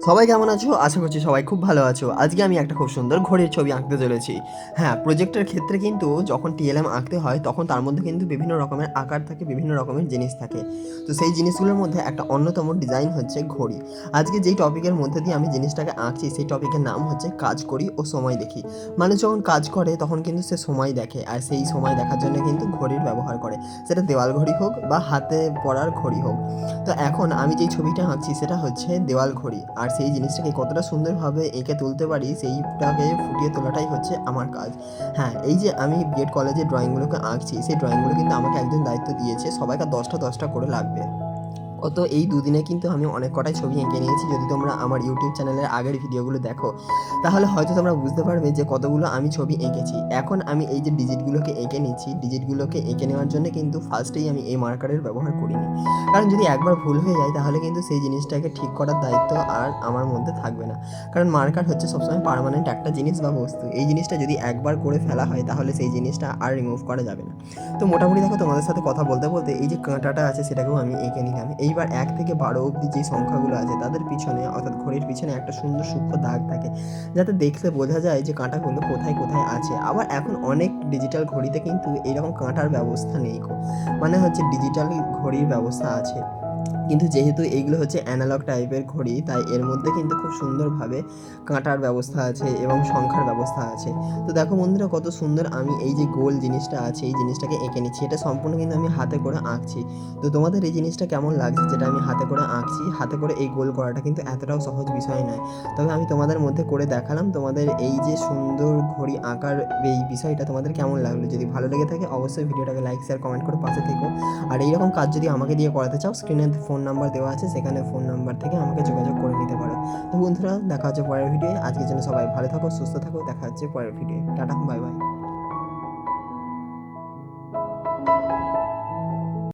সবাই কেমন আছো? আশা করছি সবাই খুব ভালো আছো। আজকে আমি একটা খুব সুন্দর ঘড়ির ছবি আঁকতে চলেছি। হ্যাঁ, প্রজেক্টের ক্ষেত্রে কিন্তু যখন টিএলএম আঁকতে হয় তখন তার মধ্যে কিন্তু বিভিন্ন রকমের আকার থাকে, বিভিন্ন রকমের জিনিস থাকে। তো সেই জিনিসগুলোর মধ্যে একটা অন্যতম ডিজাইন হচ্ছে ঘড়ি। আজকে যেই টপিকের মধ্যে দিয়ে আমি জিনিসটাকে আঁকছি সেই টপিকের নাম হচ্ছে কাজ করি ও সময় দেখি। মানুষ যখন কাজ করে তখন কিন্তু সে সময় দেখে, আর সেই সময় দেখার জন্য কিন্তু ঘড়ির ব্যবহার করে। সেটা দেওয়াল ঘড়ি হোক বা হাতে পরার ঘড়ি হোক। তো এখন আমি যেই ছবিটা আঁকছি সেটা হচ্ছে দেওয়াল ঘড়ি। আর সেই জিনিসটাকে কতটা সুন্দরভাবে এঁকে তুলতে পারি সেইটাকে ফুটিয়ে তোলাটাই হচ্ছে আমার কাজ। হ্যাঁ, এই যে আমি বিএড কলেজে ড্রয়িংগুলোকে আঁকছি সেই ড্রয়িংগুলো কিন্তু আমাকে একজন দায়িত্ব দিয়েছে সবাইকার ১০টা করে লাগবে। গত এই দুদিনে কিন্তু আমি অনেক কটাই ছবি এঁকে নিয়েছি। যদি তোমরা আমার ইউটিউব চ্যানেলের আগের ভিডিওগুলো দেখো তাহলে হয়তো তোমরা বুঝতে পারবে যে কতগুলো আমি ছবি এঁকেছি। এখন আমি এই যে ডিজিটগুলোকে এঁকে নিচ্ছি, ডিজিটগুলোকে এঁকে নেওয়ার জন্য কিন্তু ফার্স্টেই আমি এই মার্কারের ব্যবহার করিনি। কারণ যদি একবার ভুল হয়ে যায় তাহলে কিন্তু সেই জিনিসটাকে ঠিক করার দায়িত্ব আর আমার মধ্যে থাকবে না। কারণ মার্কার হচ্ছে সবসময় পার্মানেন্ট একটা জিনিস বা বস্তু। এই জিনিসটা যদি একবার করে ফেলা হয় তাহলে সেই জিনিসটা আর রিমুভ করা যাবে না। তো মোটামুটি দেখো তোমাদের সাথে কথা বলতে বলতে এই যে কাঁটাটা আছে সেটাকেও আমি এঁকে নিলাম। এইবার ১ থেকে ১২ অবধি যে সংখ্যাগুলো আছে তাদের পিছনে অর্থাৎ ঘড়ির পিছনে একটা সুন্দর সূক্ষ্ম দাগ থাকে, যাতে দেখলে বোঝা যায় যে কাঁটাগুলো কোথায় আছে। আবার এখন অনেক ডিজিটাল ঘড়িতে কিন্তু এইরকম কাঁটার ব্যবস্থা নেই কো। মানে হচ্ছে ডিজিটাল ঘড়ির ব্যবস্থা আছে। কিন্তু যেহেতু এইগুলো হচ্ছে অ্যানালগ টাইপের ঘড়ি তাই এর মধ্যে কিন্তু খুব সুন্দরভাবে কাঁটার ব্যবস্থা আছে এবং সংখ্যার ব্যবস্থা আছে। তো দেখো বন্ধুরা কত সুন্দর আমি এই যে গোল জিনিসটা আছে এই জিনিসটাকে এঁকে নিচ্ছি। এটা সম্পূর্ণ কিন্তু আমি হাতে করে আঁকছি। তো তোমাদের এই জিনিসটা কেমন লাগছে যেটা আমি হাতে করে আঁকছি? হাতে করে এই গোল করাটা কিন্তু এতটাও সহজ বিষয় নয়। তবে আমি তোমাদের মধ্যে করে দেখালাম। তোমাদের এই যে সুন্দর ঘড়ি আঁকার এই বিষয়টা তোমাদের কেমন লাগলো? যদি ভালো লেগে থাকে অবশ্যই ভিডিওটাকে লাইক, শেয়ার, কমেন্ট করে পাশে থেকো। আর এইরকম কাজ যদি আমাকে দিয়ে করাতে চাও স্ক্রিনে ফোন নাম্বার দেওয়া আছে, সেখানে ফোন নাম্বার থেকে আমাকে যোগাযোগ করে নিতে পারো। তো বন্ধুরা দেখা হচ্ছে পরের ভিডিওয়ে। আজকের জন্য সবাই ভালো থাকো, সুস্থ থাকো। দেখা হচ্ছে পরের ভিডিওয়ে। Tata, bye bye.